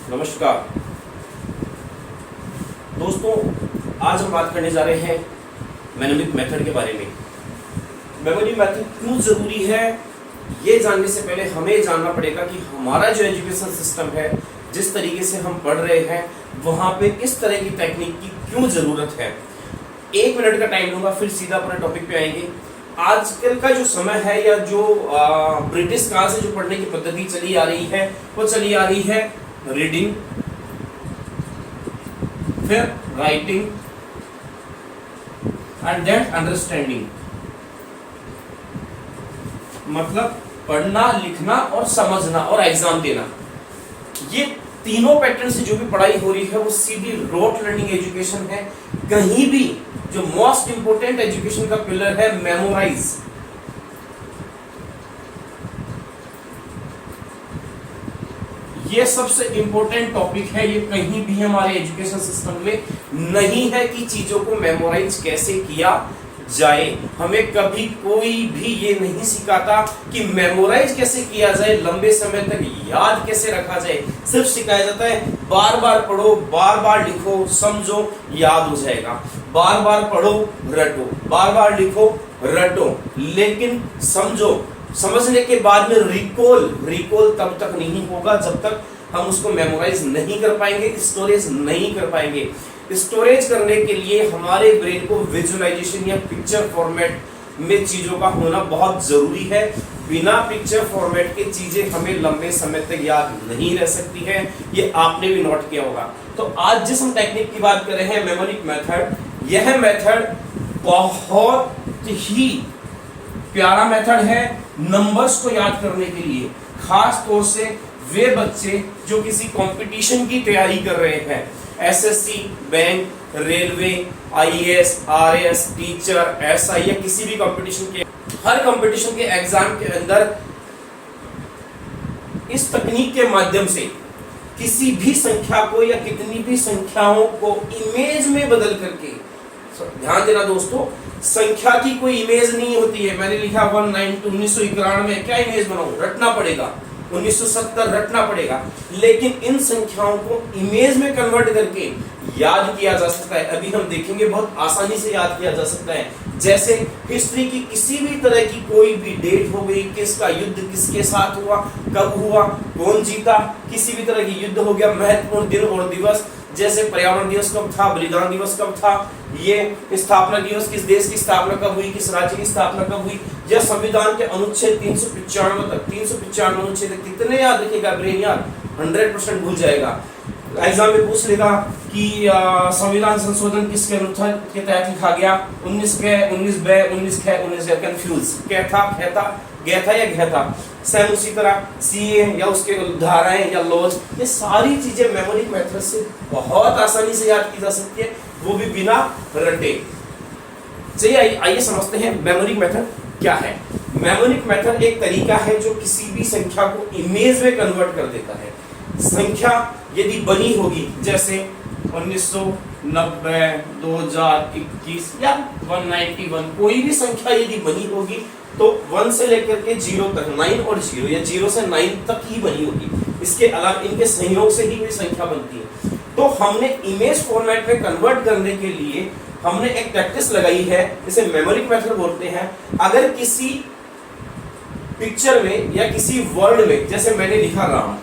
नमस्कार दोस्तों, आज हम बात करने जा रहे हैं मेमोनिक मेथड के बारे में। मेमोनिक मेथड क्यों ज़रूरी है, ये जानने से पहले हमें जानना पड़ेगा कि हमारा जो एजुकेशन सिस्टम है, जिस तरीके से हम पढ़ रहे हैं, वहाँ पे इस तरह की टेक्निक की क्यों ज़रूरत है। 1 मिनट का टाइम लूँगा, फिर सीधा अपने टॉपिक पे आएंगे। आजकल का जो समय है या जो ब्रिटिश काल से जो पढ़ने की पद्धति चली आ रही है, वो चली आ रही है रीडिंग, फिर राइटिंग एंड देन अंडरस्टैंडिंग। मतलब पढ़ना, लिखना और समझना और एग्जाम देना। ये तीनों पैटर्न से जो भी पढ़ाई हो रही है वो सीधी रोट लर्निंग एजुकेशन है। कहीं भी जो मोस्ट इंपोर्टेंट एजुकेशन का पिलर है मेमोराइज, ये सबसे इंपॉर्टेंट टॉपिक है। ये कहीं भी हमारे एजुकेशन सिस्टम में नहीं है कि चीजों को मेमोराइज कैसे किया जाए। हमें कभी कोई भी ये नहीं सिखाता कि मेमोराइज कैसे किया जाए, लंबे समय तक याद कैसे रखा जाए। सिर्फ सिखाया जाता है बार बार पढ़ो, बार बार लिखो, समझो, याद हो जाएगा। बार बार पढ़ो, रटो, बार बार लिखो, रटो, लेकिन समझो। समझने के बाद में रिकॉल तब तक नहीं होगा जब तक हम उसको मेमोराइज नहीं कर पाएंगे, स्टोरेज नहीं कर पाएंगे। स्टोरेज करने के लिए हमारे ब्रेन को विजुअलाइजेशन या पिक्चर फॉर्मेट में चीजों का होना बहुत जरूरी है। बिना पिक्चर फॉर्मेट के चीजें हमें लंबे समय तक याद नहीं रह सकती है। ये आपने भी नोट किया होगा। तो आज जिस हम टेक्निक की बात कर रहे हैं, मेमोनिक मेथड, यह मेथड बहुत ही प्यारा मेथड है नंबर्स को याद करने के लिए। खास तौर से वे बच्चे जो किसी कंपटीशन की तैयारी कर रहे हैं, SSC, bank, railway, IAS, RAS, teacher, SI या किसी भी कंपटीशन के, हर कंपटीशन के एग्जाम के अंदर इस तकनीक के माध्यम से किसी भी संख्या को या कितनी भी संख्याओं को इमेज में बदल करके, ध्यान देना दोस्तों, संख्या की कोई इमेज नहीं होती है। मैंने लिखा 1991 में, क्या इमेज बनाऊं, रटना पड़ेगा। 1970 रटना पड़ेगा, लेकिन इन संख्याओं को इमेज में कन्वर्ट करके याद किया जा सकता है। अभी हम देखेंगे बहुत आसानी से याद किया जा सकता है। जैसे हिस्ट्री की किसी भी तरह की कोई भी डेट हो गई, किसका युद्ध किसके साथ हुआ, कब हुआ, कौन जीता, किसी भी तरह की युद्ध हो गया, महत्वपूर्ण दिन और दिवस, जैसे पर्यावरण दिवस कब था, बलिदान दिवस कब था, ये स्थापना दिवस, किस देश की स्थापना कब हुई, किस राज्य की स्थापना कब हुई, या संविधान के अनुच्छेद 395 तक, 395 अनुच्छेद कितने याद रखेगा ब्रेन, याद 100% भूल जाएगा। एग्जाम में पूछ लेगा कि संविधान संशोधन किसके अनुच्छेद के तहत लिखा गया, 19 के, 19 बे, 19 खे, 19 कंफ्यूज, कहता, कहता, गया या घया था। सेम उसी तरह सीए या उसके धाराएं या लॉज, ये सारी चीजें मेमोनिक मेथड से बहुत आसानी से याद की जा सकती है, वो भी बिना रटे। चलिए आइए समझते हैं मेमोनिक मेथड क्या है। मेमोनिक मेथड एक तरीका है जो किसी भी संख्या को इमेज में कन्वर्ट कर देता है। संख्या यदि बनी होगी, जैसे 1990, 2021 या 191, कोई भी संख्या यदि बनी होगी तो 1 से लेकर के 0 तक, 9 और 0 या 0 से 9 तक ही बनी होगी। इसके अलावा इनके संयोग से ही कोई संख्या बनती है। तो हमने इमेज फॉर्मेट में कन्वर्ट करने के लिए हमने एक प्रैक्टिस लगाई है, इसे मेमोनिक मेथड बोलते हैं। अगर किसी पिक्चर में या किसी वर्ड में, जैसे मैंने लिखा राम,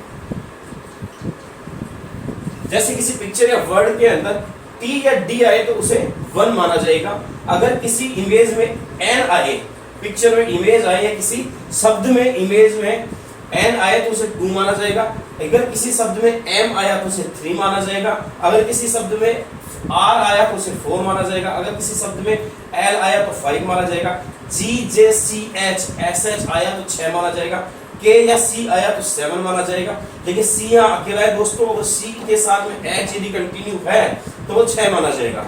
जैसे किसी पिक्चर या वर्ड के अंदर टी या डी आए तो उसे 1 माना जाएगा। अगर किसी इमेज में एन आए, पिक्चर में इमेज आए या किसी शब्द में इमेज में एन आए तो उसे 2 माना जाएगा। अगर किसी शब्द में एम आया तो उसे 3 माना जाएगा। अगर किसी शब्द में आर आया तो उसे 4 माना जाएगा। अगर किसी शब्द में एल आया तो 5 माना जाएगा। जी, जे, सी, एच, एस, एच आया तो 6 माना जाएगा। के या सी आया तो 7 माना जाएगा। लेकिन सी यहाँ अकेला है दोस्तों, अगर सी के साथ में एच यदि कंटिन्यू है तो वो 6 माना जाएगा।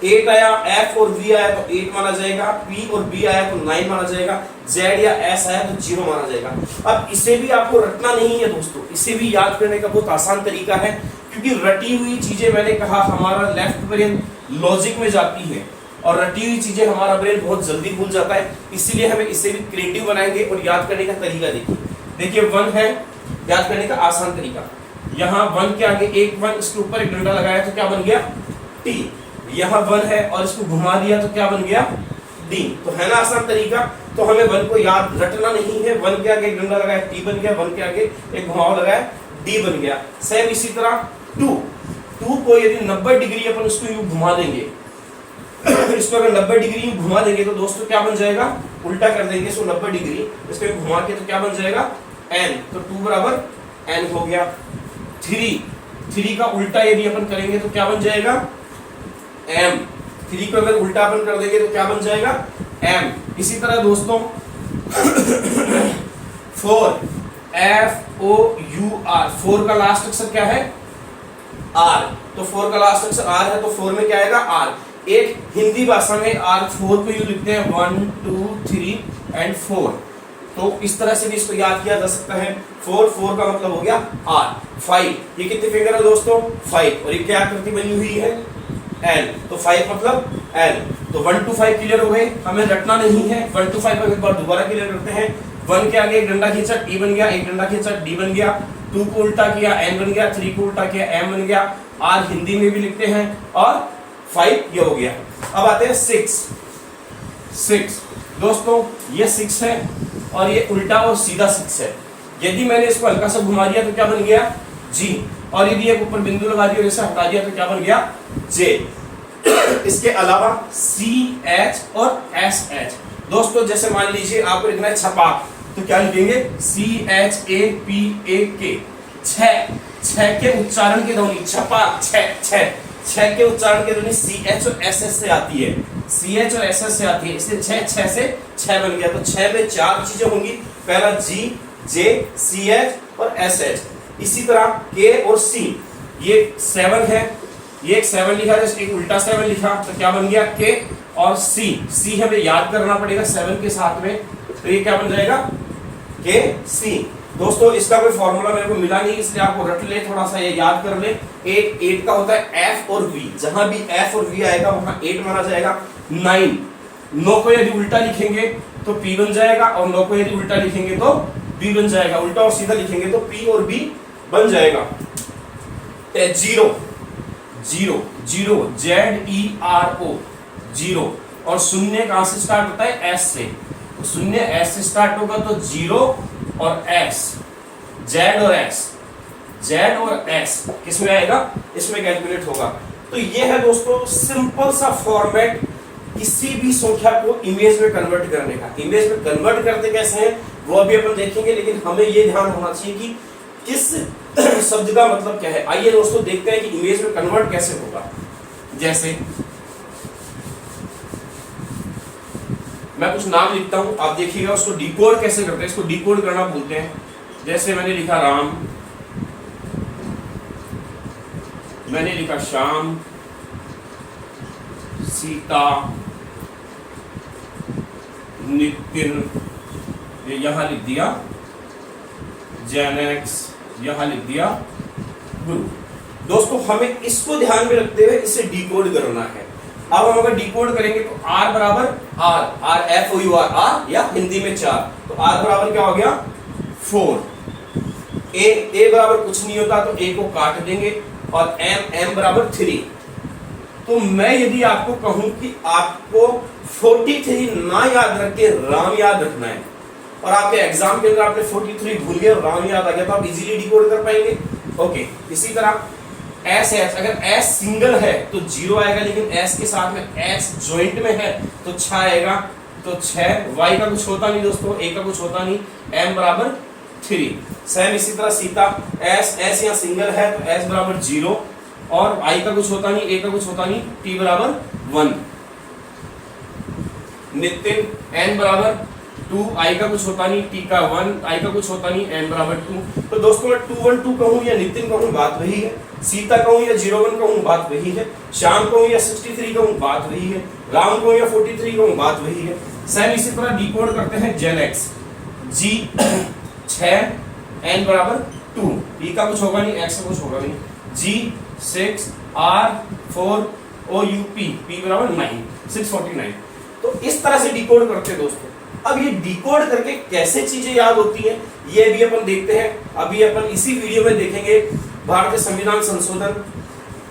8 आया, एफ और वी आया तो 8 माना जाएगा। पी और बी आया तो 9 माना जाएगा। जेड या एस आया तो 0 माना जाएगा। अब इसे भी आपको रटना नहीं है दोस्तों, इसे भी याद करने का बहुत आसान तरीका है, क्योंकि रटी हुई चीजें, मैंने कहा, हमारा लेफ्ट ब्रेन लॉजिक में जाती है और रटी हुई चीजें हमारा ब्रेन बहुत जल्दी भूल जाता है। इसीलिए हमें इसे भी क्रिएटिव बनाएंगे और याद करने का तरीका देखिए। देखिए 1 है याद करने का आसान तरीका। यहाँ 1 के आगे एक 1, इसके ऊपर एक डंडा लगाया तो क्या बन गया t। यहाँ 1 है और इसको घुमा दिया तो क्या बन गया d। तो है ना आसान तरीका। तो हमें 1 को याद रटना नहीं है, 1 के आगे एक डंडा लगाया t बन गया, 1 के आगे एक घुमाव लगाया d बन गया। सेम इसी तरह 2 को यदि 90 डिग्री अपन उसको यूं घुमा देंगे इसको अगर 90 डिग्री घुमा देंगे तो दोस्तों क्या बन जाएगा, उल्टा कर देंगे इसको 90 डिग्री, इसको घुमा के तो क्या बन जाएगा n। तो 2 बराबर n हो गया। 3 का उल्टा यदि अपन करेंगे तो क्या बन जाएगा m। 3 को अगर उल्टा अपन कर देंगे तो क्या बन जाएगा m। इसी तरह दोस्तों 4 FOUR, 4 का लास्ट अक्षर क्या है R। तो 4 का लास्ट अक्षर R है तो 4 में क्या आएगा R। एक हिंदी भाषा में R4 को यूं लिखते हैं 1 2 3 एंड 4। तो इस तरह से भी इसको याद किया जा सकता है। 4 का मतलब हो गया R। 5 ये कितने फिंगर है दोस्तों 5, और ये क्या आकृति बनी हुई है L। तो 5 मतलब L। तो 1 to 5 क्लियर हो गए, हमें रटना नहीं है। 1 to 5 एक बार दोबारा क्लियर करते हैं। 1 के आगे एक डंडा खींचा T बन गया, एक डंडा खींचा D बन गया, 2 को उल्टा किया N बन गया, 3 को उल्टा किया M बन गया, R हिंदी में भी लिखते हैं, और 5 ये हो गया। अब आते हैं 6 दोस्तों, ये 6 है और ये उल्टा और सीधा 6 है। यदि मैंने इसको हल्का सा घुमा दिया तो क्या बन गया G, और यदि एक ऊपर बिंदु लगा दिया और इसे हटा दिया तो क्या बन गया J। इसके अलावा CH और SH दोस्तों, जैसे मान लीजिए आपको लिखना है छपाक, तो क्या लिखेंगे CHAPAK। 6 के उच्चारण की ध्वनि छपाक, 6 के उच्चारण की ध्वनि CH और SS से आती है, CH और SS से आती है, इसलिए 6 से 6 बन गया। तो 6 में 4 चीजें होंगी, पहला G, J, CH और SH। इसी तरह K और C, ये 7 है, ये एक 7 लिखा है, एक उल्टा 7 लिखा तो क्या बन गया K, और C हमें याद करना पड़ेगा 7 के साथ में, तो ये क्या बन जाएगा K C। दोस्तों इसका कोई फॉर्मूला मेरे को मिला नहीं, इसलिए आपको रट ले, थोड़ा सा ये याद कर ले। 8 का होता है F और V, जहां भी F और V आएगा वहां 8 माना जाएगा। 9 को यदि उल्टा लिखेंगे तो P बन जाएगा, और 9 को यदि उल्टा लिखेंगे तो B बन जाएगा, उल्टा और सीधा लिखेंगे तो P और B बन जाएगा। 0 ZERO 0, और शून्य कहां से स्टार्ट होता है S से, तो शून्य S से स्टार्ट होगा तो 0 और S, Z और S किस में आएगा, इसमें कैलकुलेट होगा। तो ये है दोस्तों सिंपल सा फॉर्मेट किसी भी संख्या को इमेज में कन्वर्ट करने का। इमेज में कन्वर्ट करते कैसे हैं वो अभी अपन देखेंगे, लेकिन हमें ये ध्यान होना चाहिए कि किस शब्द का मतलब क्या है। आइए दोस्तों देखते हैं कि इमेज में कन्वर्ट कैसे होगा। जैसे मैं कुछ नाम लिखता हूं, आप देखिएगा उसको डिकोड कैसे करते हैं, इसको डिकोड करना बोलते हैं। जैसे मैंने लिखा राम, मैंने लिखा श्याम, सीता, नितिन, ये यहां लिख दिया, जेनेक्स यहां लिख दिया, गुरु। दोस्तों हमें इसको ध्यान में रखते हुए इसे डिकोड करना है। अब हम अगर डिकोड करेंगे तो R बराबर R FOUR R, या हिंदी में 4, तो R बराबर क्या हो गया 4। A बराबर कुछ नहीं होता तो A को काट देंगे, और M बराबर 3। तो मैं यदि आपको कहूं कि आपको 43 ना याद रख के राम याद रखना है, और आपके एग्जाम के अंदर आपने 43 भूल गए और राम याद आ गया, तो आप इजीली डिकोड कर पाएंगे। ओके, इसी तरह SH, अगर S सिंगल है तो 0 आएगा, लेकिन S के साथ में S जॉइंट में है तो 6 आएगा, तो 6। Y का कुछ होता नहीं दोस्तों, A का कुछ होता नहीं, M बराबर 3। सेम इसी तरह सीता, S यहाँ सिंगल है तो S बराबर 0, और I का कुछ होता नहीं, A का कुछ होता नहीं, T बराबर 1। नितिन N बराबर 2, I का कुछ होता नहीं, T का 1, I का कुछ होता नहीं, N बराबर 2। तो दोस्तों मैं 212 कहूँ या नितिन कहूँ बात वही है, सीता कहूँ या 01 कहूँ बात वही है, श्याम कहूँ या 63 कहूँ बात वही है, राम कहूँ या 43 कहूँ बात वही है। सेम इसी तरह डिकोड करते हैं जेनेक्स, G 6, N बराबर 2, E का कुछ होगा नहीं, X का कुछ होगा नहीं, G 6, R 4, OUP P बराबर 9, 649। तो इस तरह से डिकोड करते हैं दोस्तों। अब ये डिकोड करके कैसे चीजें याद होती हैं ये भी अपन देखते हैं। अभी अपन इसी वीडियो में देखेंगे भारतीय संविधान संशोधन।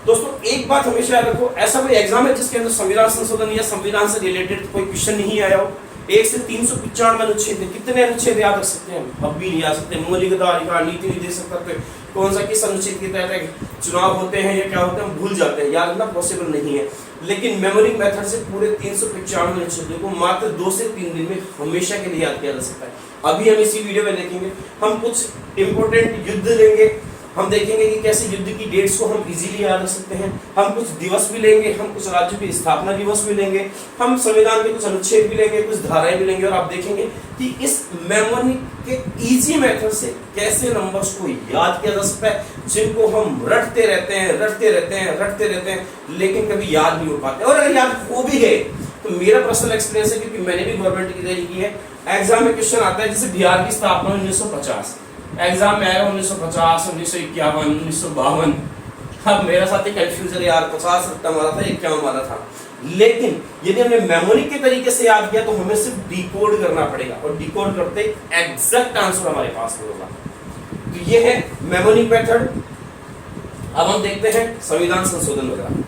दोस्तों एक बात हमेशा याद रखो, ऐसा कोई एग्जाम है जिसके अंदर संविधान संशोधन या संविधान से रिलेटेड कोई क्वेश्चन नहीं आया हो? 1 से 395 अनुच्छेद है, कितने अनुच्छेद याद रख सकते हैं? अब भी नहीं याद सकते। मौलिक अधिकार, नीति निर्देशक तत्व, कौन सा किस अनुच्छेद के तहत चुनाव होते हैं या क्या होते हैं, हम भूल जाते हैं, याद रखना पॉसिबल नहीं है। लेकिन मेमोरिंग मेथड से पूरे 395 अनुच्छेदों को मात्र 2 से 3 दिन में हमेशा के लिए याद किया जा सकता है। अभी हम इसी वीडियो में देखेंगे, हम कुछ इंपोर्टेंट युद्ध लेंगे, हम देखेंगे कि कैसे युद्ध की डेट्स को हम इजीली याद रख सकते हैं, हम कुछ दिवस भी लेंगे, हम कुछ राज्यों की स्थापना दिवस भी लेंगे, हम संविधान के कुछ अनुच्छेद भी लेंगे, कुछ धाराएं भी लेंगे, और आप देखेंगे कि इस मेमोरी के इजी मेथड से कैसे नंबर्स को याद किया जा सकता है, जिनको हम रटते रहते हैं, लेकिन कभी याद नहीं हो पाते। और अगर याद हो भी गए तो मेरा पर्सनल एक्सपीरियंस है, क्योंकि मैंने भी गवर्नमेंट की तैयारी की है, एग्जाम में क्वेश्चन आता है जैसे बिहार की स्थापना 1950, एग्जाम में आएगा 1950, 1951, 1952। अब मेरा साथी कंफ्यूजन यार 50 रट्टा मारा था, 51 मारा था। लेकिन यदि हमने मेमोरी के तरीके से याद किया तो हमें सिर्फ डिकोड करना पड़ेगा, और डिकोड करते एग्जैक्ट आंसर हमारे पास होगा। तो ये है मेमोरी मेथड। अब हम देखते हैं संविधान संशोधन वगैरह।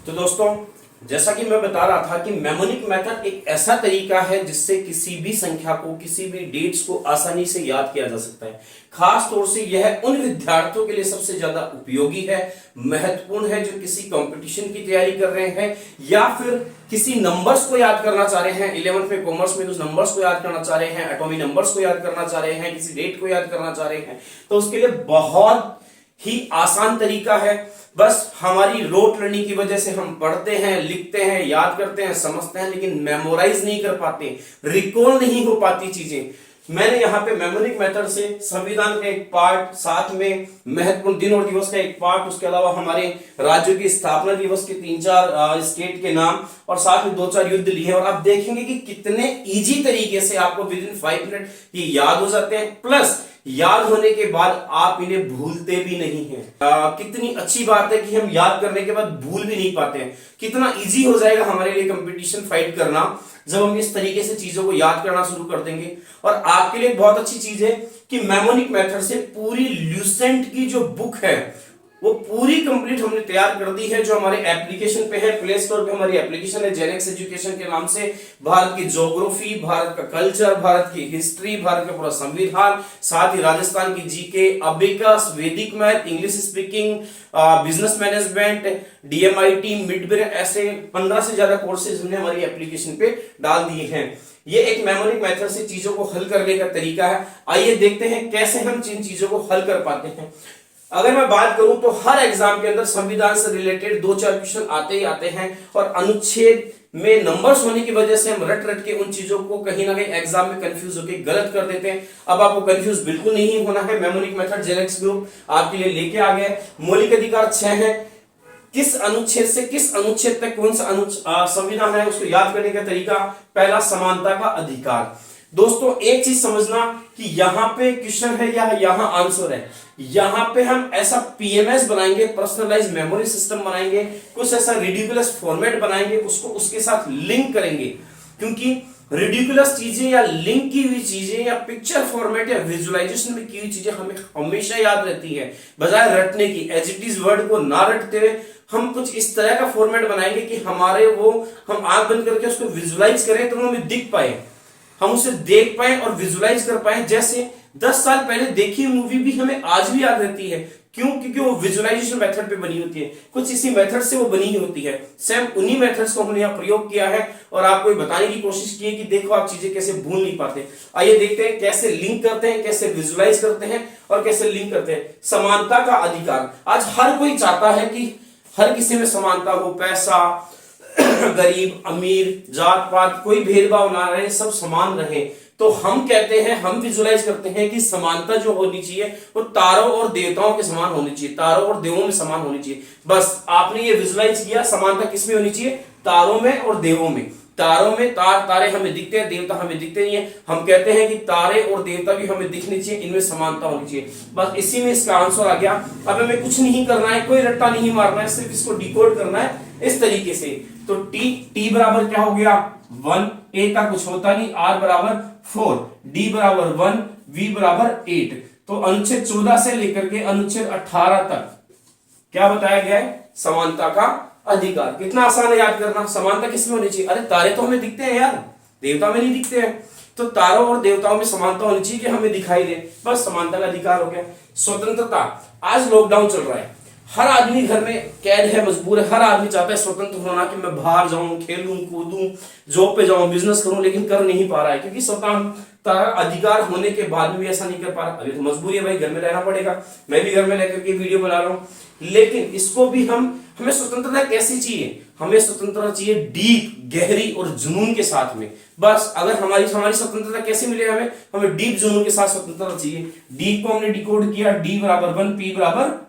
तो दोस्तों जैसा कि मैं बता रहा था कि मेमोनिक मेथड एक ऐसा तरीका है जिससे किसी भी संख्या को, किसी भी डेट्स को आसानी से याद किया जा सकता है। खास तौर से यह उन विद्यार्थियों के लिए सबसे ज्यादा उपयोगी है, महत्वपूर्ण है, जो किसी कंपटीशन की तैयारी कर रहे हैं या फिर किसी नंबर्स को याद करना चाह रहे हैं। 11th में कॉमर्स में उस नंबर्स को याद करना चाह रहे हैं, एटॉमिक नंबर्स को याद करना चाह रहे हैं, किसी डेट को याद करना चाह रहे हैं, तो उसके लिए बहुत ही आसान तरीका है। बस हमारी रोट लर्निंग की वजह से हम पढ़ते हैं, लिखते हैं, याद करते हैं, समझते हैं, लेकिन मेमोराइज नहीं कर पाते, रिकॉल नहीं हो पाती चीजें। मैंने यहाँ पे मेमोरिक मेथड से संविधान का एक पार्ट, साथ में महत्वपूर्ण दिन और दिवस का एक पार्ट, उसके अलावा हमारे राज्यों की स्थापना दिवस के 3-4 स्टेट के नाम, और साथ में 2-4 युद्ध लिए हैं। और आप देखेंगे कि कितने इजी तरीके से आपको विद इन 5 मिनट ये याद हो जाते हैं, प्लस याद होने के बाद आप इन्हें भूलते भी नहीं हैं। कितनी अच्छी बात है कि हम याद करने के बाद भूल भी नहीं पाते हैं। कितना इजी हो जाएगा हमारे लिए कंपटीशन फाइट करना जब हम इस तरीके से चीजों को याद करना शुरू कर देंगे। और आपके लिए बहुत अच्छी चीज है कि मेमोनिक मेथड से पूरी ल्यूसेंट की जो बुक है वो पूरी कंप्लीट हमने तैयार कर दी है, जो हमारे एप्लीकेशन पे है। प्ले स्टोर पे हमारी एप्लीकेशन है जेनेक्स एजुकेशन के नाम से। भारत की ज्योग्राफी, भारत का कल्चर, भारत की हिस्ट्री, भारत का पूरा संविधान, साथ ही राजस्थान की जीके, अबेकस, वैदिक math, English speaking, business management, DMIT, mid, ऐसे 15 से ज्यादा कोर्सेज हमने हमारी एप्लीकेशन पे डाल दिए हैं। ये एक मेमोरिक मेथड से चीजों को हल करने का तरीका है। आइए देखते हैं कैसे हम इन चीजों को हल कर पाते हैं। अगर मैं बात करूं तो हर एग्जाम के अंदर संविधान से रिलेटेड 2-4 क्वेश्चन आते ही आते हैं, और अनुच्छेद में नंबर्स होने की वजह से हम रट के उन चीजों को कहीं ना कहीं एग्जाम में कंफ्यूज होकर गलत कर देते हैं। अब आपको कंफ्यूज बिल्कुल नहीं होना है। मेमोरिक मेथड जेनेक्स ग्रुप आपके लिए लेके आ गया है। मौलिक अधिकार 6 है, किस अनुच्छेद से किस अनुच्छेद तक कौन सा संविधान है उसको याद करने का तरीका। पहला, समानता का अधिकार। दोस्तों एक चीज समझना कि यहाँ पे क्वेश्चन है या यहाँ आंसर है। यहाँ पे हम ऐसा पीएमएस बनाएंगे, पर्सनलाइज मेमोरी सिस्टम बनाएंगे, कुछ ऐसा रिडिकुलस फॉर्मेट बनाएंगे, उसको उसके साथ लिंक करेंगे। क्योंकि रिडिकुलस चीजें या लिंक की हुई चीजें या पिक्चर फॉर्मेट या विजुअलाइजेशन में की हुई चीजें हमें हमेशा याद रहती है, बजाय रटने की। एज इट इज वर्ड को ना रटते हुए हम कुछ इस तरह का फॉर्मेट बनाएंगे कि हमारे वो हम आंख बंद करके उसको विजुअलाइज करें तो वो हमें दिख पाए, हम उसे देख पाए और विजुअलाइज कर पाए। जैसे 10 साल पहले देखी मूवी भी हमें आज भी याद रहती है। क्यों? क्योंकि वो विजुअलाइजेशन मेथड पे बनी होती है, कुछ इसी मेथड से वो बनी होती है। सेम उन्हीं मेथड्स को हमने यहाँ प्रयोग किया है और आपको बताने की कोशिश की है कि देखो आप चीजें कैसे भूल नहीं पाते। आइए देखते हैं कैसे लिंक करते हैं, कैसे विजुअलाइज करते हैं और कैसे लिंक करते हैं। समानता का अधिकार। आज हर कोई चाहता है कि हर किसी में समानता हो, पैसा, गरीब, अमीर, जात पात, कोई भेदभाव ना रहे, सब समान रहे। तो हम कहते हैं, हम विजुअलाइज करते हैं कि समानता जो होनी चाहिए वो तारों और देवताओं के समान होनी चाहिए, तारों और देवों में समान होनी चाहिए। बस आपने ये विजुअलाइज किया, समानता किसमें होनी चाहिए? तारों में और देवों में। तारों में तारे हमें दिखते हैं, देवता हमें दिखते नहीं है। हम कहते हैं कि तारे और देवता भी हमें दिखने चाहिए, इनमें समानता होनी चाहिए। बस इसी में इसका आंसर आ गया। अब हमें कुछ नहीं करना है, कोई रट्टा नहीं मारना है, सिर्फ इसको डिकोड करना है इस तरीके से। तो टी बराबर क्या हो गया? 1, ए का कुछ होता नहीं, r बराबर 4, d बराबर 1, v बराबर 8। तो अनुच्छेद 14 से लेकर के अनुच्छेद 18 तक क्या बताया गया है? समानता का अधिकार। कितना आसान है याद करना। समानता किसमें होनी चाहिए? अरे तारे तो हमें दिखते हैं यार, देवता में नहीं दिखते हैं, तो तारों और देवताओं में समानता होनी चाहिए कि हमें दिखाई दे, बस समानता का अधिकार हो गया। स्वतंत्रता, आज लॉकडाउन चल रहा है, हर आदमी घर में कैद है, मजबूर है, हर आदमी चाहता है स्वतंत्र होना कि मैं बाहर जाऊं, खेलूं कूदूं, जॉब पे जाऊं, बिजनेस करूं, लेकिन कर नहीं पा रहा है क्योंकि स्वतंत्रता अधिकार होने के बाद भी ऐसा नहीं कर पा रहा। अभी तो मजबूरी है भाई, घर में रहना पड़ेगा, मैं भी घर में रहकर के वीडियो बना रहा हूं, लेकिन इसको भी हमें स्वतंत्रता कैसी चाहिए? हमें स्वतंत्रता चाहिए डीप, गहरी और जुनून के साथ में। बस अगर हमारी स्वतंत्रता कैसे मिले? हमें डीप जुनून के साथ स्वतंत्रता चाहिए। डीप को हमने डिकोड किया, डी बराबर 1, पी बराबर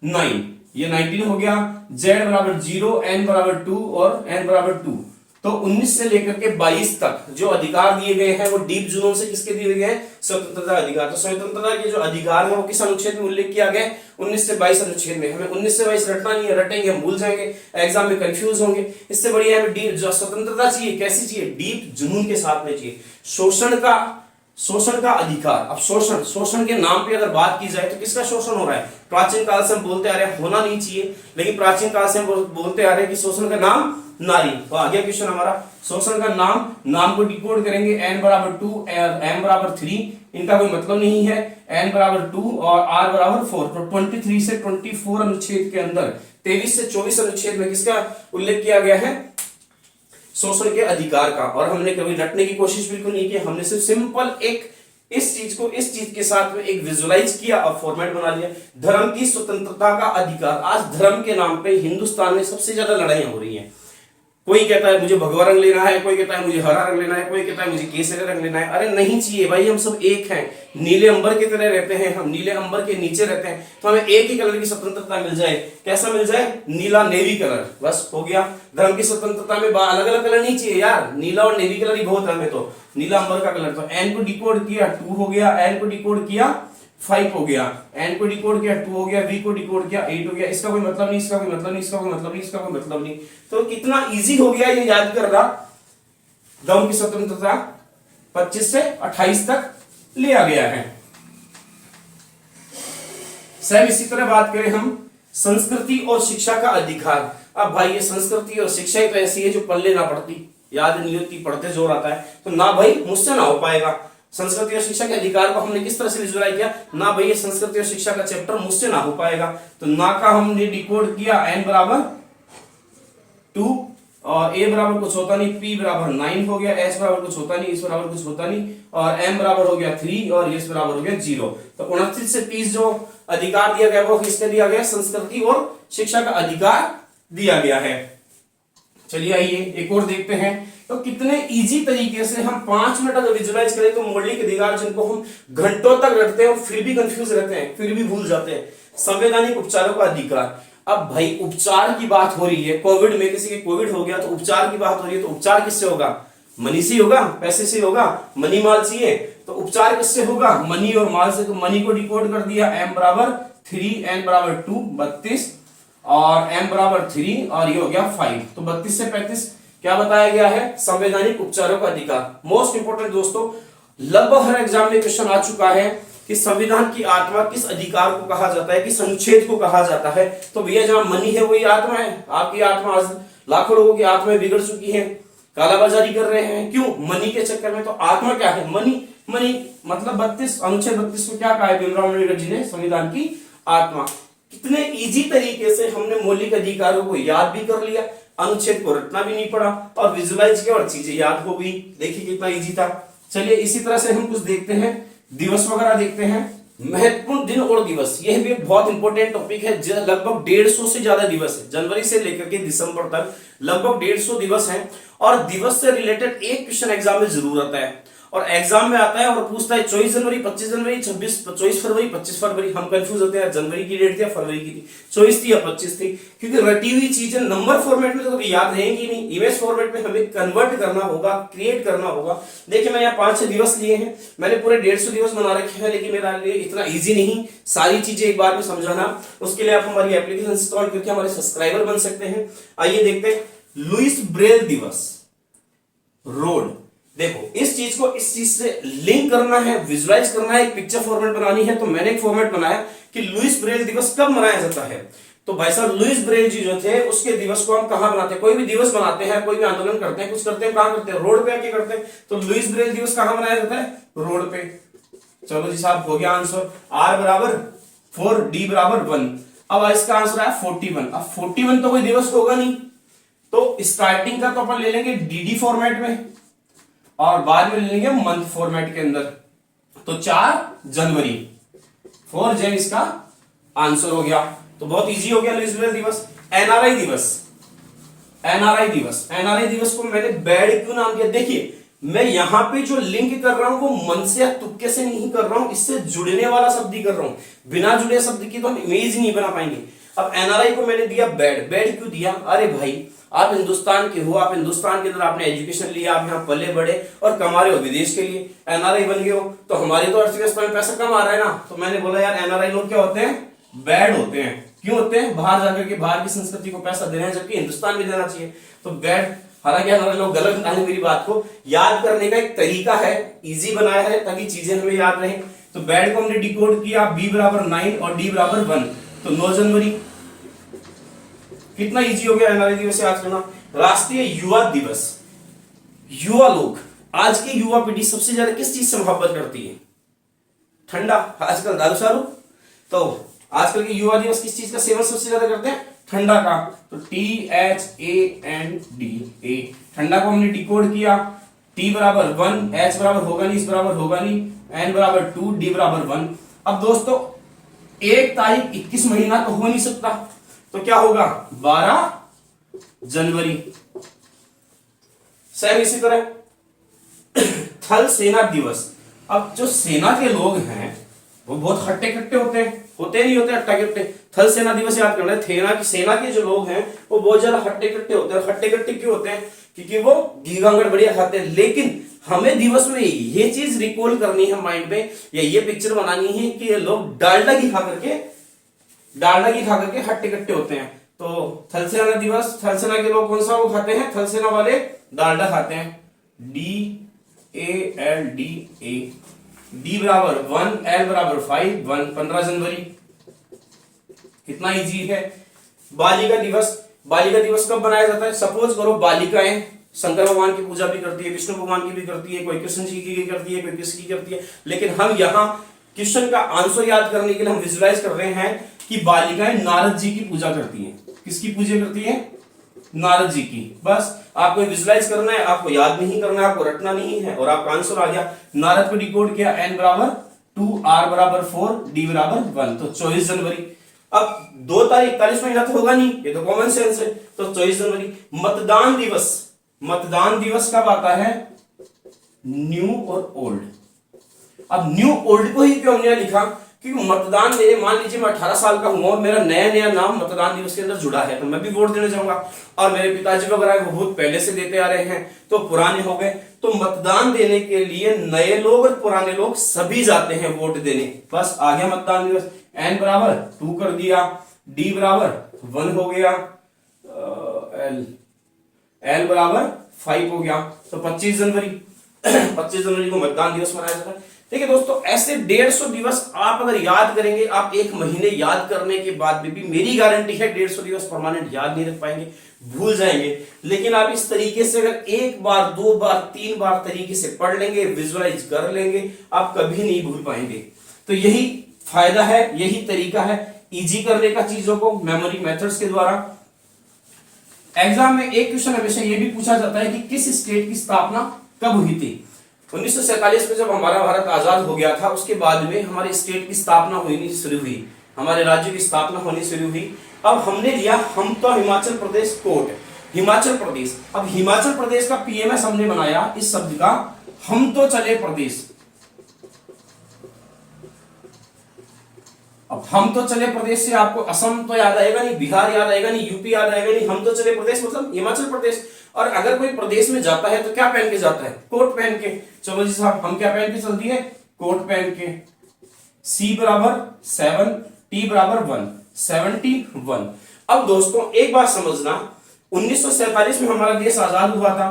9, ये 19 हो गया। z बराबर 0, n बराबर 2 और n बराबर 2। तो 19 से लेकर के 22 तक जो अधिकार दिए गए हैं वो डीप जुनून से किसके दिए गए हैं? स्वतंत्रता अधिकार। तो स्वतंत्रता के जो अधिकार है वो किस अनुच्छेद में उल्लेख किया गया? 19 से 22 अनुच्छेद में। हमें 19 से 22 रटना नहीं है, रटेंगे हम भूल जाएंगे, एग्जाम में कंफ्यूज होंगे। इससे बढ़िया हमें डीप जो स्वतंत्रता चाहिए, कैसी चाहिए? डीप जुनून के साथ में चाहिए। शोषण का अधिकार। अब शोषण के नाम पे अगर बात की जाए तो किसका शोषण हो रहा है? प्राचीन काल से हम बोलते आ रहे हैं, होना नहीं चाहिए, लेकिन प्राचीन काल से हम बोलते आ रहे हैं कि शोषण का नाम नारी। तो आगे क्वेश्चन हमारा, शोषण का नाम को डिकोड करेंगे, n बराबर 2 m बराबर 3, इनका कोई मतलब नहीं है, n बराबर 2 और r बराबर 4। तो 23 से 24 अनुच्छेद के अंदर 23 से 24 अनुच्छेद में किसका उल्लेख किया गया है? शोषण के अधिकार का। और हमने कभी रटने की कोशिश बिल्कुल नहीं की, हमने सिर्फ सिंपल एक इस चीज के साथ में एक विजुअलाइज किया और फॉर्मेट बना लिया। धर्म की स्वतंत्रता का अधिकार। आज धर्म के नाम पे हिंदुस्तान में सबसे ज्यादा लड़ाइयां हो रही हैं। कोई कहता है मुझे भगवा रंग लेना है, कोई कहता है मुझे हरा रंग लेना है, कोई कहता है मुझे केसरी रंग लेना है। अरे नहीं चाहिए भाई, हम सब एक हैं, नीले अंबर की तरह रहते हैं, हम नीले अंबर के नीचे रहते हैं, तो हमें एक ही कलर की स्वतंत्रता मिल जाए। कैसा मिल जाए? नीला नेवी कलर, बस हो गया। धर्म की स्वतंत्रता में अलग अलग कलर नहीं चाहिए यार, नीला और नेवी कलर ही बहुत है हमें, तो नीला अंबर का कलर। तो एन को डिकोड किया 2 हो गया, एल को डिकोड किया 5 हो गया, एन को डिकोड किया 2 हो गया, वी को डिकोड किया 8 हो गया। इसका कोई मतलब नहीं, इसका कोई मतलब नहीं, इसका कोई मतलब नहीं, इसका कोई मतलब नहीं। तो कितना इजी हो गया ये याद करना। धर्म की स्वतंत्रता 25 से 28 तक लिया गया है। सेम इसी तरह बात करें हम संस्कृति और शिक्षा का अधिकार। अब भाई ये संस्कृति और शिक्षा ही तो ऐसी है जो पल्ले ना पड़ती, याद नहीं होती, पढ़ते जोर आता है, तो ना भाई मुझसे ना हो पाएगा। संस्कृति और शिक्षा के अधिकार को हमने किस तरह से विजुअलाइज किया? ना भाई ये संस्कृति और शिक्षा का चैप्टर मुझसे ना हो पाएगा, तो ना का हमने डिकोड किया n बराबर 2 और a बराबर कुछ होता नहीं, p बराबर 9 हो गया, s बराबर कुछ होता नहीं, s बराबर कुछ होता नहीं, और m बराबर हो गया 3 और s बराबर हो गया 0। तो 29 से 30 जो अधिकार दिया गया वो किसका दिया गया? संस्कृति और शिक्षा का अधिकार दिया गया है। चलिए आइए एक और देखते हैं। तो कितने इजी तरीके से हम 5 मिनट अगर विजुअलाइज करें तो मौलिक अधिकार जिनको हम घंटों तक रटते हैं और फिर भी कंफ्यूज रहते हैं, फिर भी भूल जाते हैं। संवैधानिक उपचारों का अधिकार। अब भाई उपचार की बात हो रही है, कोविड में किसी के कोविड हो गया तो उपचार की बात हो रही है, तो उपचार किससे होगा? मनी से होगा, पैसे से होगा, मनी माल चाहिए, तो उपचार किससे होगा? मनी और माल से। तो मनी को डिकोड कर दिया, m बराबर 3, n बराबर 2 32 और m बराबर 3 और ये हो गया 5। तो 32 से 35 क्या बताया गया है? संवैधानिक उपचारों का अधिकार। मोस्ट इंपोर्टेंट दोस्तों, लगभग हर एग्जाम में क्वेश्चन आ चुका है कि संविधान की आत्मा किस अधिकार को कहा जाता है, किस अनुच्छेद को कहा जाता है? तो भैया जहां मनी है वही आत्मा है। आपकी आत्मा आज लाखों लोगों की आत्माएं बिगड़ चुकी है, कालाबाजारी कर रहे हैं, क्यों? मनी के चक्कर में। तो आत्मा क्या है? मनी मतलब 32 अनुच्छेद 32 को क्या कहा है भीमराव अम्बेडकर जी ने? संविधान की आत्मा। कितने इजी तरीके से हमने मौलिक अधिकारों को याद भी कर लिया, अनुच्छेद को रटना भी नहीं पड़ा और विजुअलाइज किया और चीजें याद हो गई। देखिए कितना इजी था। चलिए इसी तरह से हम कुछ देखते हैं, दिवस वगैरह देखते हैं। महत्वपूर्ण दिन और दिवस, यह भी एक बहुत इंपॉर्टेंट टॉपिक है। लगभग 150 से ज्यादा दिवस है, जनवरी से लेकर के दिसंबर तक लगभग 150 दिवस हैं। और दिवस से रिलेटेड एक क्वेश्चन एग्जाम में जरूर आता है, और एग्जाम में आता है और पूछता है 24 जनवरी, 25 जनवरी, 24 फरवरी, 25 फरवरी। हम कंफ्यूज होते हैं जनवरी की डेट थी या फरवरी की थी, 24 थी या 25 थी, क्योंकि रटी हुई चीजें नंबर फॉर्मेट में तो कभी याद रहेंगी नहीं, इमेज फॉर्मेट में हमें कन्वर्ट करना होगा, क्रिएट करना होगा। देखिए मैं यहाँ 5-6 दिवस लिए हैं, मैंने पूरे 150 दिवस बना रखे हैं, लेकिन मेरा लिए इतना ईजी नहीं सारी चीजें एक बार में समझाना। उसके लिए आप हमारी एप्लीकेशन इंस्टॉल करके हमारे सब्सक्राइबर बन सकते हैं। आइए देखते हैं। लुइस ब्रेल दिवस, रोड, देखो इस चीज को इस चीज से लिंक करना है, विजुलाइज करना है, एक पिक्चर फॉर्मेट बनानी है, तो मैंने एक फॉर्मेट बनाया कि लुईस ब्रेल दिवस कब मनाया जाता है। तो भाई साहब लुईस ब्रेल जी जो थे उसके दिवस को हम कहां बनाते हैं, कोई भी दिवस बनाते हैं, कोई भी आंदोलन करते हैं, कुछ करते हैं, कहां करते हैं, रोड पे आके करते हैं। तो लुईस ब्रेल दिवस कहां मनाया जाता है, रोड पे। चलो जी साहब हो गया आंसर, R बराबर 4, D बराबर 1। अब इसका आंसर है 41। अब 41 तो कोई दिवस होगा नहीं, तो स्टार्टिंग का तो अपन ले लेंगे DD फॉर्मेट में और बाद में ले लेंगे मंथ फॉर्मेट के अंदर। तो 4 जनवरी, 4 जन इसका आंसर हो गया। तो बहुत इजी हो गया लुईस ब्रेल दिवस। एनआरआई दिवस, एनआरआई दिवस, एनआरआई दिवस को मैंने बैड क्यों नाम दिया, देखिए मैं यहां पे जो लिंक कर रहा हूं वो मन से या तुक्के से नहीं कर रहा हूं, इससे जुड़ने वाला शब्द ही कर रहा हूं। बिना जुड़े शब्द की तो हम इमेज नहीं बना पाएंगे। अब एनआरआई को मैंने दिया बैड, बैड क्यों दिया, अरे भाई आप हिंदुस्तान के हो, आप हिंदुस्तान के अंदर आपने एजुकेशन लिया, आप यहाँ पले बड़े और कमा रहे हो विदेश के लिए, एनआरआई बन गए हो, तो हमारी तो अर्थव्यवस्था में पैसा कम आ रहा है ना। तो मैंने बोला यार एनआरआई लोग क्या होते हैं, बैड होते हैं। क्यों होते हैं, बाहर जाकर के बाहर की संस्कृति को पैसा दे रहे हैं, जबकि हिंदुस्तान में देना चाहिए, तो बैड। हालांकि हमारे लोग गलत बताएं, मेरी बात को याद करने का एक तरीका है, इजी बनाया है ताकि चीजें हमें याद रहे। तो बैड को हमने डिकोड किया, B बराबर 9 और D बराबर 1, तो 9 जनवरी। कितना इजी हो गया एनआरआई दिवस याद करना। राष्ट्रीय युवा दिवस, युवा लोग, आज की युवा पीढ़ी सबसे ज्यादा किस चीज से मोहब्बत करती है, ठंडा, आजकल दारू शारू। तो आजकल के युवा दिवस किस चीज का सेवन सबसे ज्यादा करते हैं, ठंडा का। तो THANDA, ठंडा को हमने डिकोड किया, T बराबर 1, H बराबर होगा नहीं, इस बराबर होगा नहीं, N बराबर 2, D बराबर 1। अब दोस्तों 1 तारीख 21 महीना तो हो नहीं सकता, तो क्या होगा 12 जनवरी। सेम इसी तरह थल सेना दिवस। अब जो सेना के लोग हैं वो बहुत हट्टे कट्टे होते नहीं होते हट्टा कट्टे। थल सेना दिवस याद करना है, सेना के जो लोग हैं वो बहुत ज्यादा हट्टे कट्टे होते हैं। हट्टे कट्टे क्यों होते हैं, क्योंकि वो घी गांगड़ बढ़िया खाते हैं। लेकिन हमें दिवस में ये चीज रिकॉल करनी है माइंड में, या ये पिक्चर बनानी है कि ये लोग डालडा घी खा करके हट्टे कट्टे होते हैं। तो थल सेना दिवस, थल सेना के लोग कौन सा वो खाते हैं, थल सेना वाले डालडा खाते हैं, DALDA। D बराबर 1, L बराबर 5, 1 15 जनवरी। कितना इजी है। बालिका दिवस, बालिका दिवस कब बनाया जाता है, सपोज करो बालिकाएं शंकर भगवान की पूजा भी करती है, विष्णु भगवान की भी करती है, कोई कृष्ण जी की करती है, कोई किसकी करती है, लेकिन हम यहाँ कृष्ण का आंसर याद करने के लिए हम विजुलाइज कर रहे हैं कि बालिकाएं नारद जी की पूजा करती हैं। किसकी पूजा करती है, नारद जी की। बस आपको विजुलाइज करना है, आपको याद नहीं करना है, आपको रटना नहीं है, और आपका आंसर आ गया। नारद को डिकोड किया, N बराबर 2, R बराबर 4, D बराबर 1, तो 24 जनवरी। अब 2 तारीख 41 महीना तो होगा नहीं, ये तो कॉमन सेंस है, तो 24 जनवरी। मतदान दिवस, मतदान दिवस कब आता है, न्यू और ओल्ड। अब न्यू ओल्ड को ही क्यों हमने लिखा, क्योंकि मतदान मेरे, मान लीजिए मैं 18 साल का हूं और मेरा नया नाम मतदान दिवस के अंदर जुड़ा है, तो मैं भी वोट देने जाऊंगा, और मेरे पिताजी वगैरह वो वोट पहले से देते आ रहे हैं, तो पुराने हो गए। तो मतदान देने के लिए नए लोग और पुराने लोग सभी जाते हैं वोट देने। बस आ गया मतदान दिवस। N बराबर 2 कर दिया, D बराबर 1 हो गया, L बराबर 5 हो गया, तो 25 जनवरी 25 जनवरी को मतदान दिवस मनाया जाता है। देखिए दोस्तों, ऐसे 150 दिवस आप अगर याद करेंगे, आप 1 महीने याद करने के बाद भी मेरी गारंटी है 150 दिवस परमानेंट याद नहीं रख पाएंगे, भूल जाएंगे। लेकिन आप इस तरीके से अगर 1 बार 2 बार 3 बार तरीके से पढ़ लेंगे, विजुअलाइज कर लेंगे, आप कभी नहीं भूल पाएंगे। तो यही फायदा है, यही तरीका है इजी करने का चीजों को मेमोरी मेथड्स के द्वारा। एग्जाम में एक क्वेश्चन हमेशा ये भी पूछा जाता है कि किस स्टेट की स्थापना कब हुई थी। 1947 में जब हमारा भारत आजाद हो गया था, उसके बाद में हमारे स्टेट की स्थापना होनी शुरू हुई, हमारे राज्य की स्थापना होनी शुरू हुई। अब हमने लिया, हम तो हिमाचल प्रदेश कोट, हिमाचल प्रदेश। अब हिमाचल प्रदेश का पीएमएस हमने बनाया इस शब्द का, हम तो चले प्रदेश। अब हम तो चले प्रदेश से आपको असम तो याद आएगा नहीं, बिहार याद आएगा नहीं, यूपी याद आएगा नहीं, हम तो चले प्रदेश मतलब हिमाचल प्रदेश। और अगर कोई प्रदेश में जाता है तो क्या पहन के जाता है, कोट पहन के। चलो जी साहब, हम क्या पहन के चलती है, कोट पहन के। C बराबर 7, T बराबर 1, 71। अब दोस्तों एक बात समझना, 1947 में हमारा देश आजाद हुआ था,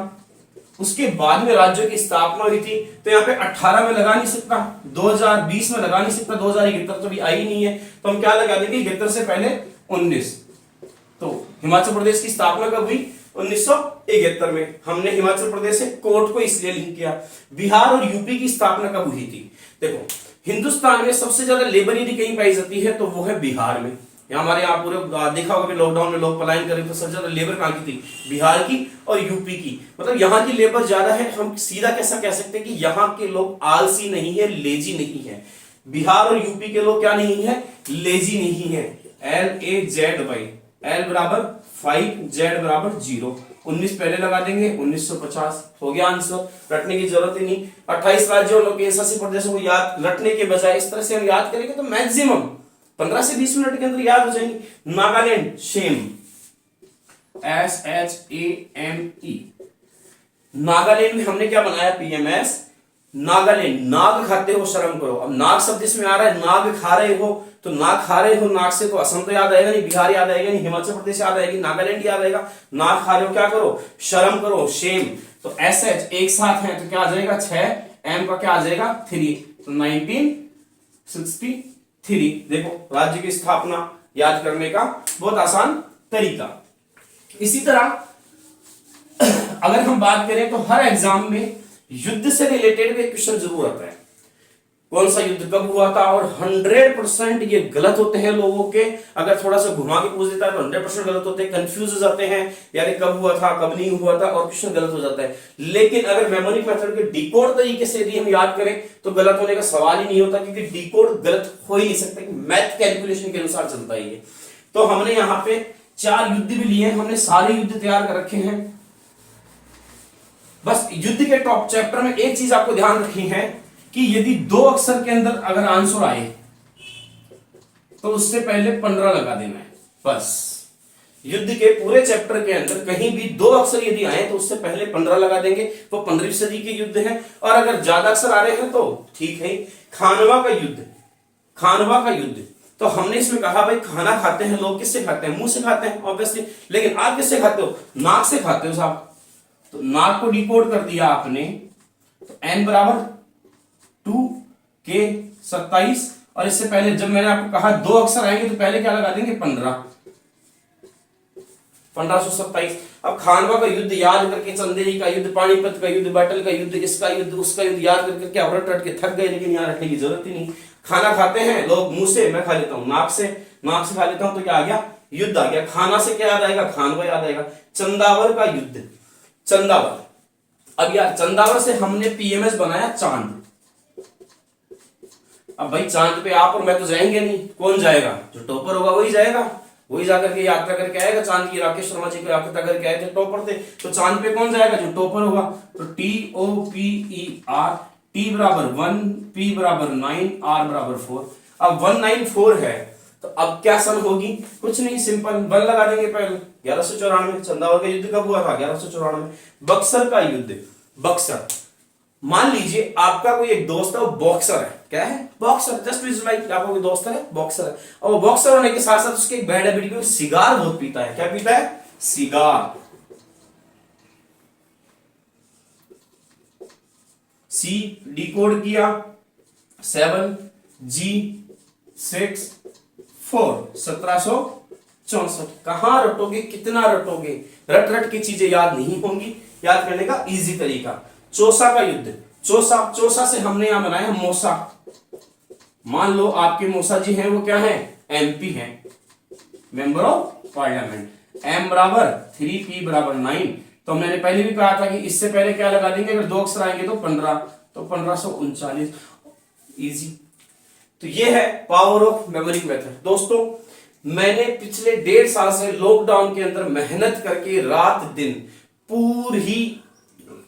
उसके बाद में राज्यों की स्थापना हुई थी। तो यहाँ पे 18 में लगा नहीं सकता, 2020 में लगा नहीं सकता, 2071 तो भी आई नहीं है, तो हम क्या लगा देंगे 71 से पहले 19। तो हिमाचल प्रदेश की स्थापना कब हुई? 1971 में। हमने हिमाचल प्रदेश से कोर्ट को इसलिए लिंक किया। बिहार और यूपी की स्थापना कब हुई थी? देखो, हिंदुस्तान में सबसे ज्यादा लेबर यदि कहीं पाई जाती है तो वो है बिहार में। हमारे यहाँ पूरे देखा होगा कि लॉकडाउन में लोग पलायन करें तो सबसे ज्यादा लेबर कहाँ की थी? बिहार की और यूपी की। मतलब यहाँ की लेबर ज्यादा है। हम सीधा कैसा कह सकते हैं कि यहाँ के लोग आलसी नहीं है, लेजी नहीं है। बिहार और यूपी के लोग क्या नहीं है? लेजी नहीं है। LAZY, L बराबर 5, Z बराबर 0। 19 पहले लगा देंगे, 1950 हो गया आंसर। रटने की जरूरत ही नहीं। 28 राज्यों और केंद्रशासित प्रदेशों को याद रटने के बजाय इस तरह से हम याद करेंगे तो मैक्सिमम 15 से 20 मिनट के अंदर याद हो जाएंगे। Nagaland, Shem, SHAME। नागालैंड में हमने क्या बनाया? PMS। नागालैंड, नाग खाते हो शर्म करो। अब नाग शब्द इसमें आ रहा है, नाग खा रहे हो, तो नाग खा रहे हो, नाग से तो असम तो याद आएगा नहीं, बिहार याद आएगा नहीं, हिमाचल प्रदेश याद आएगी, नागालैंड याद आएगा। नाग खा रहे हो, क्या करो? शर्म करो, शेम। तो SH एक साथ है तो क्या आ जाएगा? 6, M का क्या आ जाएगा? 3। तो 1963। देखो, राज्य की स्थापना याद करने का बहुत आसान तरीका। इसी तरह अगर हम बात करें तो हर एग्जाम में युद्ध से रिलेटेड भी क्वेश्चन जरूर आता है। कौन सा युद्ध कब हुआ था? और 100% ये गलत होते हैं लोगों के। अगर थोड़ा सा घुमा के पूछ देता है तो 100% गलत होते हैं, कंफ्यूज हो जाते हैं, यानी कब हुआ था, कब नहीं हुआ था, और क्वेश्चन गलत हो जाता है। लेकिन अगर मेमोरिक मेथड के डिकोड तरीके से यदि हम याद करें तो गलत होने का सवाल ही नहीं होता, क्योंकि डिकोड गलत हो ही नहीं सकता, मैथ कैलकुलेशन के अनुसार चलता है ये। तो हमने यहाँ पे 4 युद्ध भी लिए, हमने सारे युद्ध तैयार कर रखे हैं। बस युद्ध के टॉप चैप्टर में एक चीज आपको ध्यान रखनी है कि यदि 2 अक्षर के अंदर अगर आंसर आए तो उससे पहले 15 लगा देना है। बस युद्ध के पूरे चैप्टर के अंदर कहीं भी 2 अक्षर यदि आए तो उससे पहले 15 लगा देंगे। वो 15वीं सदी के युद्ध है। और अगर ज्यादा अक्षर आ रहे हैं तो ठीक है। खानवा का युद्ध, खानवा का युद्ध, तो हमने इसमें कहा भाई खाना खाते हैं लोग, किससे खाते हैं? मुंह से खाते हैं ऑब्वियसली। लेकिन आप किससे खाते हो? नाक से खाते हो साहब। तो नाक को डिकोड कर दिया आपने, तो n बराबर 2 के 27। और इससे पहले जब मैंने आपको कहा 2 अक्षर आएंगे तो पहले क्या लगा देंगे? 1527। अब खानवा का युद्ध याद करके, चंदेरी का युद्ध, पानीपत का युद्ध, बैटल का युद्ध, इसका युद्ध, उसका युद्ध याद करके क्या रट के थक गए, लेकिन यहाँ रटने की जरूरत ही नहीं। खाना खाते हैं लोग मुंह से, मैं खा लेता हूं नाक से, नाक से खा लेता हूं, तो क्या आ गया? युद्ध आ गया। खाना से क्या याद आएगा? खानवा याद आएगा। चंदावर का युद्ध, चंदावर। अब यार चंदावर से हमने PMS बनाया चांद। अब भाई चांद पे आप और मैं तो जाएंगे नहीं, कौन जाएगा? जो टॉपर होगा वही जाएगा, वही जाकर के यात्रा करके आएगा चांद की। राकेश शर्मा जी को यात्रा करके आए थे, टॉपर थे। तो चांद पे कौन जाएगा? जो टॉपर होगा। तो TOPER, T बराबर 1, P बराबर 9, R बराबर 4। अब 194 है तो अब क्या सन होगी? कुछ नहीं, सिंपल 1 लगा देंगे पहले। 1194। चंदावर का युद्ध कब हुआ था? 1194। बक्सर का युद्ध, बक्सर। मान लीजिए आपका कोई एक दोस्त है, वो बॉक्सर है। क्या है? बॉक्सर। जस्ट विजुअलाइज, आपका कोई दोस्त है बॉक्सर है, और वो बॉक्सर होने के साथ साथ उसके एक बैड हैबिट भी, सिगार बहुत पीता है। क्या पीता है? सिगार। C डिकोड किया 7, G 6, 4, 1764। कहां रटोगे? कितना रटोगे? रट रट की चीजें याद नहीं होंगी। याद करने का इजी तरीका, चौसा का युद्ध। चौसा, चौसा से हमने यहां बनाया मौसा। मान लो आपके मौसा जी हैं, वो क्या है? MP हैं, मेंबर ऑफ पार्लियामेंट। M बराबर 3, P बराबर 9। तो मैंने पहले भी कहा था कि इससे पहले क्या लगा देंगे? अगर 2 अक्षर आएंगे तो 15, तो 1539। इजी। तो ये है पावर ऑफ मेमोरिक मेथड। दोस्तों, मैंने पिछले 1.5 साल से लॉकडाउन के अंदर मेहनत करके रात दिन पूरी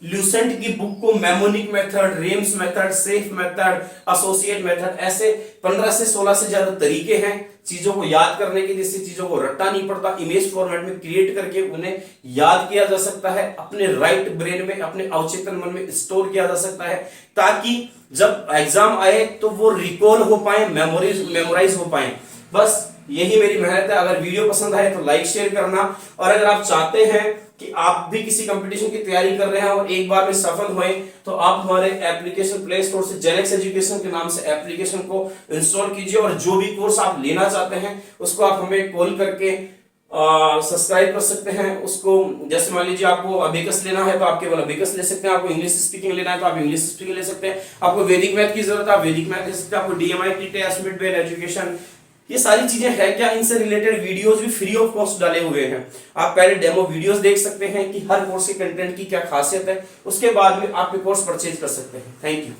ल्यूसेंट की बुक को mnemonic method, Rhames method, safe method, associate method, ऐसे 15 से 16 से ज्यादा तरीके हैं चीजों को याद करने के, जिससे चीजों को रटना नहीं पड़ता। इमेज फॉर्मेट में क्रिएट करके उन्हें याद किया जा सकता है, अपने राइट ब्रेन में, अपने अवचेतन मन में स्टोर किया जा सकता है, ताकि जब एग्जाम आए तो वो रिकॉल हो पाए, मेमोराइज हो पाए। बस यही मेरी मेहनत है। अगर वीडियो पसंद आए तो लाइक शेयर करना, और अगर आप चाहते हैं कि आप भी किसी कंपटीशन की तैयारी कर रहे हैं और एक बार में सफल हुए, तो आप हमारे एप्लीकेशन प्ले स्टोर से जेनेक्स एजुकेशन के नाम से एप्लीकेशन को इंस्टॉल कीजिए, और जो भी कोर्स आप लेना चाहते हैं उसको आप हमें कॉल करके सब्सक्राइब कर सकते हैं। उसको जैसे मान लीजिए आपको अबेकस लेना है तो आप केवल अबेकस ले सकते हैं, आपको इंग्लिश स्पीकिंग लेना है तो आप इंग्लिश स्पीकिंग ले सकते हैं, आपको वैदिक मैथ की जरूरत है आप वैदिक मैथ ले सकते हैं, आपको डीएमआई की टेस्ट मिड वेयर एजुकेशन, ये सारी चीजें है क्या, इनसे रिलेटेड वीडियोस भी फ्री ऑफ कॉस्ट डाले हुए हैं। आप पहले डेमो वीडियोस देख सकते हैं कि हर कोर्स के कंटेंट की क्या खासियत है, उसके बाद में आप कोर्स परचेज कर सकते हैं। Thank you.